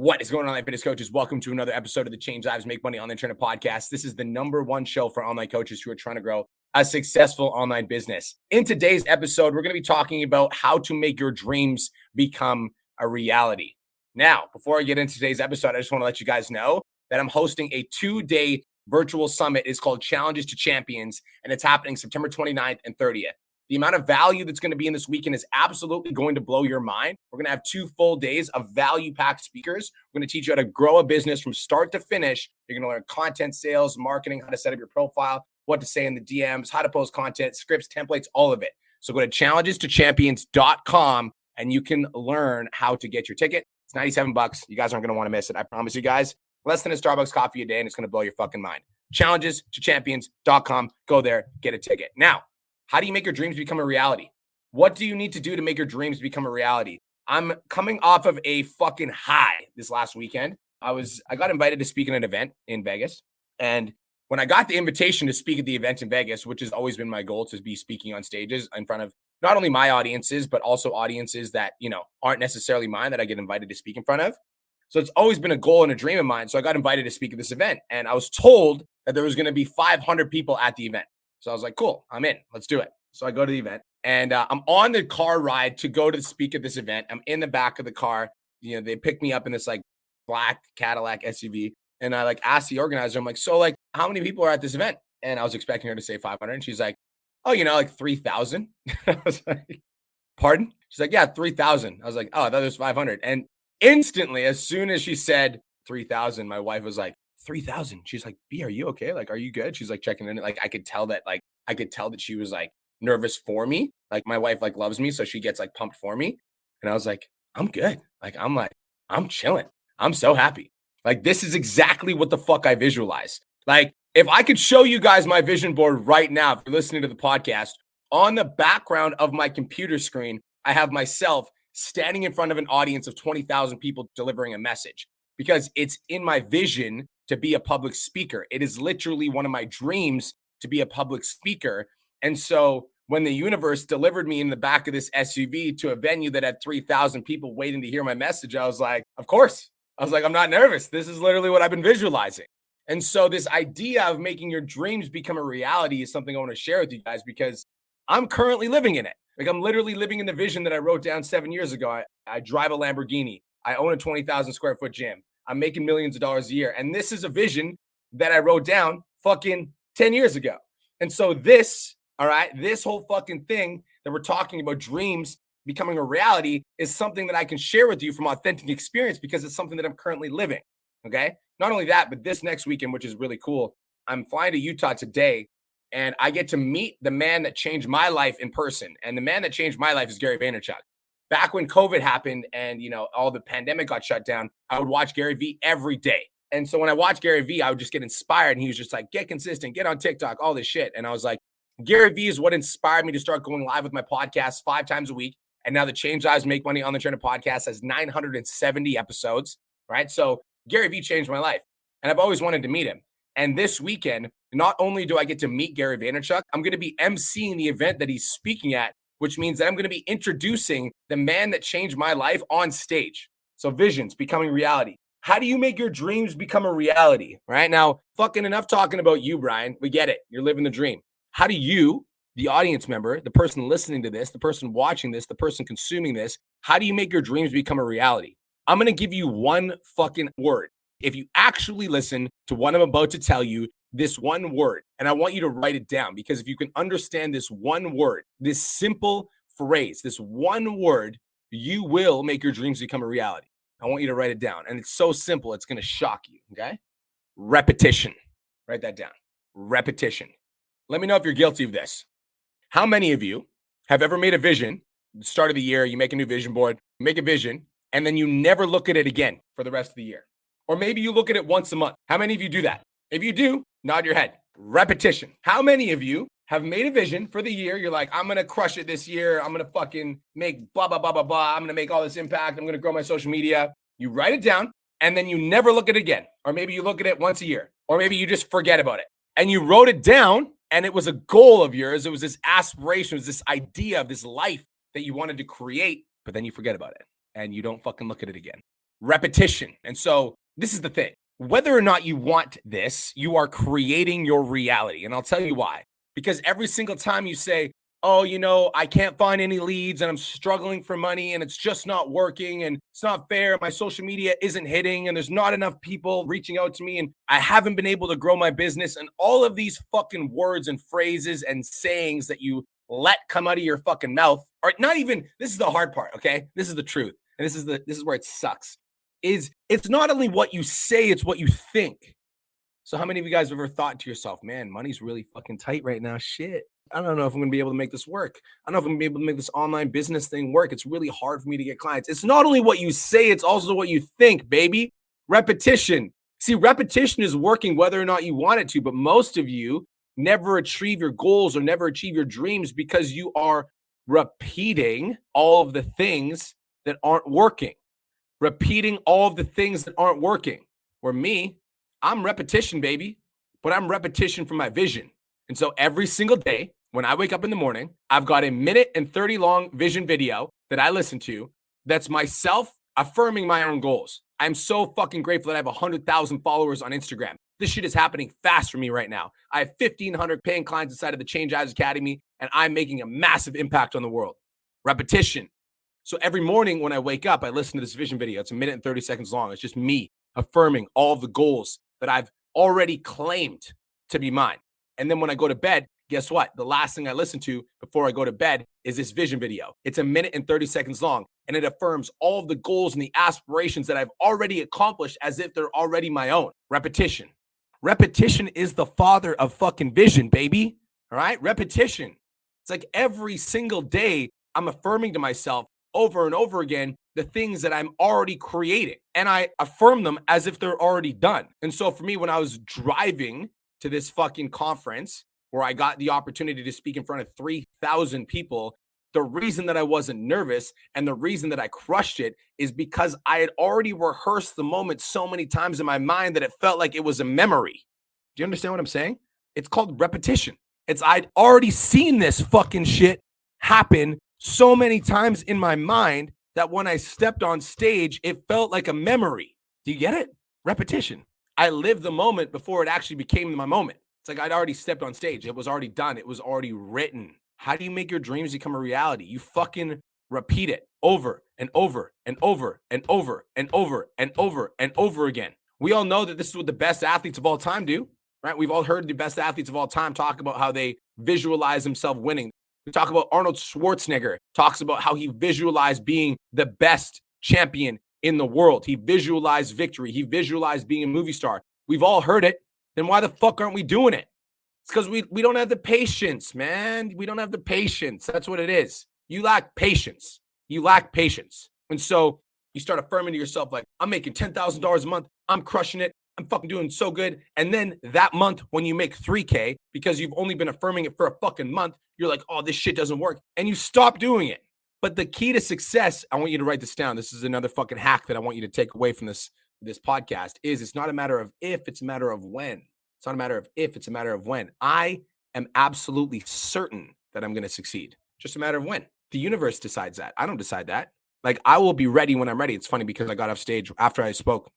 What is going on, online fitness coaches? Welcome to another episode of the Change Lives, Make Money on the Internet podcast. This is the #1 show for online coaches who are trying to grow a successful online business. In today's episode, we're going to be talking about how to make your dreams become a reality. Now, before I get into today's episode, I just want to let you guys know that I'm hosting a 2-day virtual summit. It's called Challenges to Champions, and it's happening September 29th and 30th. The amount of value that's going to be in this weekend is absolutely going to blow your mind. We're going to have 2 full days of value-packed speakers. We're going to teach you how to grow a business from start to finish. You're going to learn content, sales, marketing, how to set up your profile, what to say in the DMs, how to post content, scripts, templates, all of it. So go to challenges2champions.com and you can learn how to get your ticket. It's $97. You guys aren't going to want to miss it. I promise you guys. Less than a Starbucks coffee a day, and it's going to blow your fucking mind. Challenges2champions.com. Go there, get a ticket. Now, how do you make your dreams become a reality? What do you need to do to make your dreams become a reality? I'm coming off of a fucking high this last weekend. I got invited to speak at an event in Vegas. And when I got the invitation to speak at the event in Vegas, which has always been my goal, to be speaking on stages in front of not only my audiences, but also audiences that, aren't necessarily mine, that I get invited to speak in front of. So it's always been a goal and a dream of mine. So I got invited to speak at this event, and I was told that there was going to be 500 people at the event. So I was like, cool, I'm in. Let's do it. So I go to the event, and I'm on the car ride to go to speak at this event. I'm in the back of the car. They pick me up in this like black Cadillac SUV, and I asked the organizer, I'm like, so how many people are at this event? And I was expecting her to say 500. And she's like, oh, 3,000. I was like, pardon? She's like, yeah, 3,000. I was like, oh, I thought there was 500. And instantly, as soon as she said 3,000, my wife was like, 3,000. She's like, B, are you okay? Are you good? She's checking in. I could tell that she was nervous for me. My wife loves me, so she gets pumped for me. And I was like, I'm good. I'm chilling. I'm so happy. This is exactly what the fuck I visualize. If I could show you guys my vision board right now, if you're listening to the podcast, on the background of my computer screen, I have myself standing in front of an audience of 20,000 people delivering a message, because it's in my vision to be a public speaker. It is literally one of my dreams to be a public speaker. And so when the universe delivered me in the back of this SUV to a venue that had 3,000 people waiting to hear my message, I was like, of course. I was like, I'm not nervous. This is literally what I've been visualizing. And so this idea of making your dreams become a reality is something I want to share with you guys, because I'm currently living in it. I'm literally living in the vision that I wrote down 7 years ago. I drive a Lamborghini. I own a 20,000 square foot gym. I'm making millions of dollars a year. And this is a vision that I wrote down fucking 10 years ago. And so this whole fucking thing that we're talking about, dreams becoming a reality, is something that I can share with you from authentic experience, because it's something that I'm currently living. Okay. Not only that, but this next weekend, which is really cool, I'm flying to Utah today, and I get to meet the man that changed my life in person. And the man that changed my life is Gary Vaynerchuk. Back when COVID happened and, all the pandemic got shut down, I would watch Gary Vee every day. And so when I watched Gary Vee, I would just get inspired. And he was just like, get consistent, get on TikTok, all this shit. And I was like, Gary Vee is what inspired me to start going live with my podcast 5 times a week. And now the Change Lives, Make Money on the Internet podcast has 970 episodes, right? So Gary Vee changed my life, and I've always wanted to meet him. And this weekend, not only do I get to meet Gary Vaynerchuk, I'm going to be emceeing the event that he's speaking at, which means that I'm going to be introducing the man that changed my life on stage. So visions becoming reality. How do you make your dreams become a reality? Right now, fucking enough talking about you, Brian. We get it. You're living the dream. How do you, the audience member, the person listening to this, the person watching this, the person consuming this, how do you make your dreams become a reality? I'm going to give you one fucking word. If you actually listen to what I'm about to tell you, this one word, and I want you to write it down, because if you can understand this one word, this simple phrase, this one word, you will make your dreams become a reality. I want you to write it down. And it's so simple, it's going to shock you. Okay. Repetition. Write that down. Repetition. Let me know if you're guilty of this. How many of you have ever made a vision, the start of the year, you make a new vision board, you make a vision, and then you never look at it again for the rest of the year? Or maybe you look at it once a month. How many of you do that? If you do, nod your head. Repetition. How many of you have made a vision for the year? You're like, I'm going to crush it this year. I'm going to fucking make blah, blah, blah, blah, blah. I'm going to make all this impact. I'm going to grow my social media. You write it down, and then you never look at it again. Or maybe you look at it once a year. Or maybe you just forget about it. And you wrote it down, and it was a goal of yours. It was this aspiration. It was this idea of this life that you wanted to create, but then you forget about it. And you don't fucking look at it again. repetition. And so this is the thing. Whether or not you want this, you are creating your reality. And I'll tell you why. Because every single time you say, oh, I can't find any leads and I'm struggling for money and it's just not working and it's not fair. My social media isn't hitting and there's not enough people reaching out to me and I haven't been able to grow my business. And all of these fucking words and phrases and sayings that you let come out of your fucking mouth are not even, this is the hard part, okay? This is the truth. And this is where it sucks. Is it's not only what you say, it's what you think. So how many of you guys have ever thought to yourself, man, money's really fucking tight right now? Shit. I don't know if I'm going to be able to make this work. I don't know if I'm going to be able to make this online business thing work. It's really hard for me to get clients. It's not only what you say, it's also what you think, baby. Repetition. See, repetition is working whether or not you want it to, but most of you never achieve your goals or never achieve your dreams because you are repeating all of the things that aren't working. Repeating all of the things that aren't working. Where me, I'm repetition, baby, but I'm repetition for my vision. And so every single day when I wake up in the morning, I've got a minute and 30 long vision video that I listen to that's myself affirming my own goals. I'm so fucking grateful that I have 100,000 followers on Instagram. This shit is happening fast for me right now. I have 1,500 paying clients inside of the Change Eyes Academy, and I'm making a massive impact on the world. Repetition. So every morning when I wake up, I listen to this vision video. It's a minute and 30 seconds long. It's just me affirming all of the goals that I've already claimed to be mine. And then when I go to bed, guess what? The last thing I listen to before I go to bed is this vision video. It's a minute and 30 seconds long, and it affirms all of the goals and the aspirations that I've already accomplished as if they're already my own. Repetition. Repetition is the father of fucking vision, baby. All right? Repetition. It's like every single day I'm affirming to myself over and over again the things that I'm already creating. And I affirm them as if they're already done. And so for me, when I was driving to this fucking conference where I got the opportunity to speak in front of 3,000 people, the reason that I wasn't nervous and the reason that I crushed it is because I had already rehearsed the moment so many times in my mind that it felt like it was a memory. Do you understand what I'm saying? It's called repetition. I'd already seen this fucking shit happen so many times in my mind that when I stepped on stage, it felt like a memory. Do you get it? Repetition. I lived the moment before it actually became my moment. It's like I'd already stepped on stage. It was already done. It was already written. How do you make your dreams become a reality? You fucking repeat it over and over and over and over and over and over and over again. We all know that this is what the best athletes of all time do, right? We've all heard the best athletes of all time talk about how they visualize themselves winning. We talk about Arnold Schwarzenegger, talks about how he visualized being the best champion in the world. He visualized victory. He visualized being a movie star. We've all heard it. Then why the fuck aren't we doing it? It's because we don't have the patience, man. We don't have the patience. That's what it is. You lack patience. You lack patience. And so you start affirming to yourself, like, I'm making $10,000 a month. I'm crushing it. I'm fucking doing so good. And then that month when you make 3K, because you've only been affirming it for a fucking month, you're like, oh, this shit doesn't work. And you stop doing it. But the key to success, I want you to write this down. This is another fucking hack that I want you to take away from this podcast is it's not a matter of if, it's a matter of when. It's not a matter of if, it's a matter of when. I am absolutely certain that I'm going to succeed. Just a matter of when. The universe decides that. I don't decide that. Like, I will be ready when I'm ready. It's funny because I got off stage after I spoke,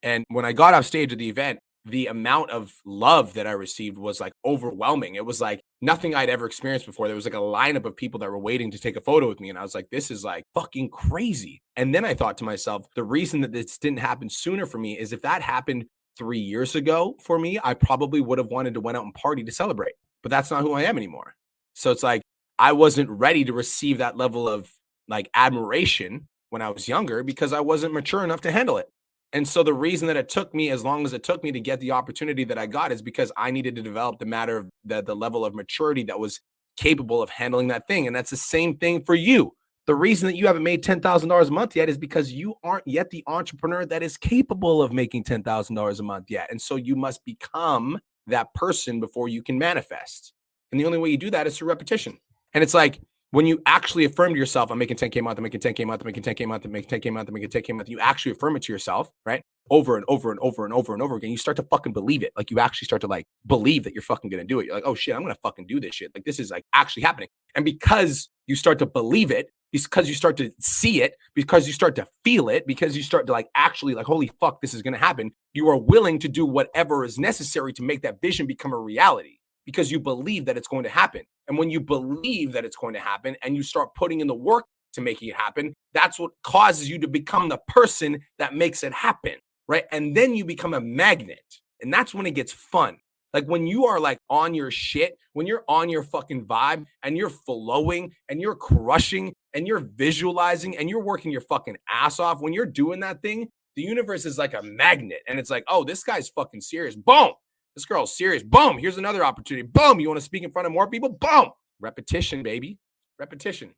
and when I got off stage at the event, the amount of love that I received was like overwhelming. It was like nothing I'd ever experienced before. There was like a lineup of people that were waiting to take a photo with me. And I was like, this is like fucking crazy. And then I thought to myself, the reason that this didn't happen sooner for me is if that happened 3 years ago for me, I probably would have wanted to went out and party to celebrate. But that's not who I am anymore. So it's like, I wasn't ready to receive that level of like admiration when I was younger because I wasn't mature enough to handle it. And so the reason that it took me as long as it took me to get the opportunity that I got is because I needed to develop the level of maturity that was capable of handling that thing. And that's the same thing for you. The reason that you haven't made $10,000 a month yet is because you aren't yet the entrepreneur that is capable of making $10,000 a month yet. And so you must become that person before you can manifest. And the only way you do that is through repetition. And it's like, when you actually affirm to yourself, I'm making 10K a month, I'm making 10K a month, I'm making 10K a month, I'm making 10K a month, I'm making 10K a month, you actually affirm it to yourself, right? Over and over and over and over and over again. You start to fucking believe it. Like you actually start to like believe that you're fucking going to do it. You're like, oh shit, I'm going to fucking do this shit. Like this is like actually happening. And because you start to believe it, because you start to see it, because you start to feel it, because you start to like actually like, holy fuck, this is going to happen. You are willing to do whatever is necessary to make that vision become a reality because you believe that it's going to happen. And when you believe that it's going to happen and you start putting in the work to making it happen, that's what causes you to become the person that makes it happen, right? And then you become a magnet. And that's when it gets fun. Like when you are like on your shit, when you're on your fucking vibe and you're flowing and you're crushing and you're visualizing and you're working your fucking ass off, when you're doing that thing, the universe is like a magnet. And it's like, oh, this guy's fucking serious. Boom. This girl's serious. Boom. Here's another opportunity. Boom. You want to speak in front of more people? Boom. Repetition, baby. Repetition.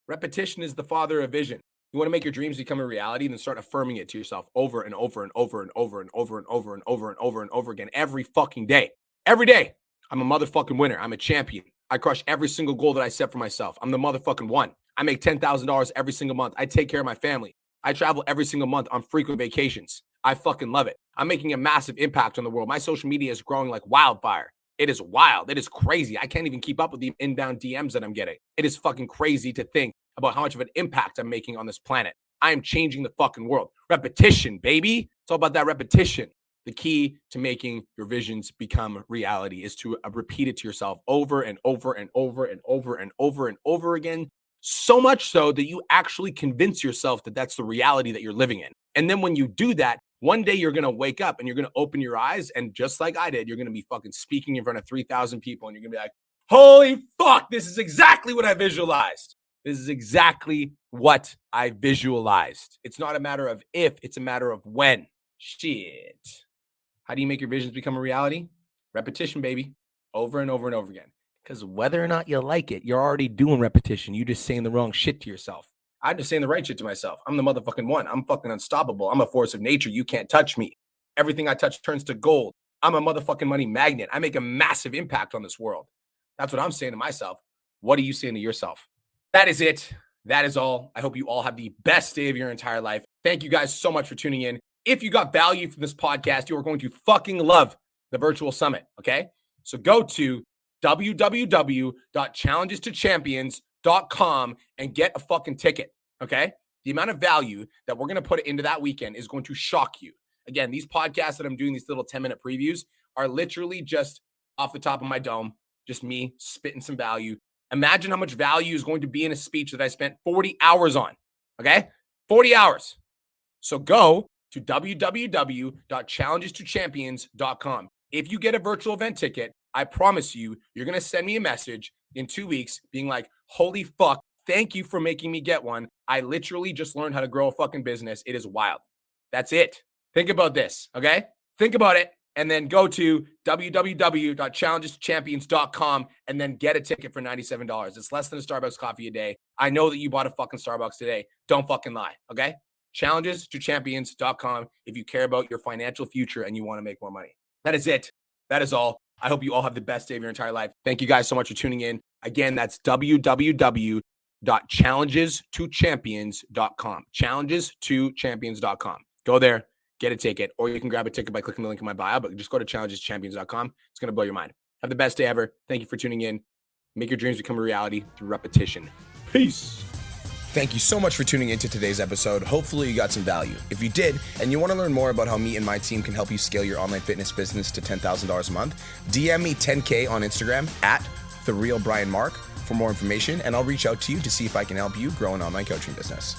Repetition is the father of vision. You want to make your dreams become a reality, then start affirming it to yourself over and over and over and over and over and over and over and over and over again every fucking day. Every day. I'm a motherfucking winner. I'm a champion. I crush every single goal that I set for myself. I'm the motherfucking one. I make $10,000 every single month. I take care of my family. I travel every single month on frequent vacations. I fucking love it. I'm making a massive impact on the world. My social media is growing like wildfire. It is wild. It is crazy. I can't even keep up with the inbound DMs that I'm getting. It is fucking crazy to think about how much of an impact I'm making on this planet. I am changing the fucking world. Repetition, baby. It's all about that repetition. The key to making your visions become reality is to repeat it to yourself over and over and over and over and over and over again. So much so that you actually convince yourself that that's the reality that you're living in. And then when you do that, one day you're going to wake up and you're going to open your eyes. And just like I did, you're going to be fucking speaking in front of 3,000 people. And you're going to be like, holy fuck, this is exactly what I visualized. This is exactly what I visualized. It's not a matter of if, it's a matter of when. Shit. How do you make your visions become a reality? Repetition, baby. Over and over and over again. Because whether or not you like it, you're already doing repetition. You just saying the wrong shit to yourself. I'm just saying the right shit to myself. I'm the motherfucking one. I'm fucking unstoppable. I'm a force of nature. You can't touch me. Everything I touch turns to gold. I'm a motherfucking money magnet. I make a massive impact on this world. That's what I'm saying to myself. What are you saying to yourself? That is it. That is all. I hope you all have the best day of your entire life. Thank you guys so much for tuning in. If you got value from this podcast, you are going to fucking love the virtual summit. Okay. So go to www.challenges2champions.com and get a fucking ticket. Okay. The amount of value that we're going to put into that weekend is going to shock you. Again, these podcasts that I'm doing, these little 10-minute previews, are literally just off the top of my dome, just me spitting some value. Imagine how much value is going to be in a speech that I spent 40 hours on. Okay. 40 hours. So go to www.challenges2champions.com. If you get a virtual event ticket, I promise you, you're going to send me a message in 2 weeks being like, holy fuck, thank you for making me get one. I literally just learned how to grow a fucking business. It is wild. That's it. Think about this, okay? Think about it, and then go to www.challenges2champions.com and then get a ticket for $97. It's less than a Starbucks coffee a day. I know that you bought a fucking Starbucks today. Don't fucking lie, okay? Challenges2champions.com if you care about your financial future and you want to make more money. That is it. That is all. I hope you all have the best day of your entire life. Thank you guys so much for tuning in. Again, that's www.challenges2champions.com. Challenges2champions.com. Go there, get a ticket, or you can grab a ticket by clicking the link in my bio, but just go to challenges2champions.com. It's going to blow your mind. Have the best day ever. Thank you for tuning in. Make your dreams become a reality through repetition. Peace. Thank you so much for tuning into today's episode. Hopefully you got some value. If you did, and you want to learn more about how me and my team can help you scale your online fitness business to $10,000 a month, DM me 10K on Instagram at TheRealBrianMark for more information, and I'll reach out to you to see if I can help you grow an online coaching business.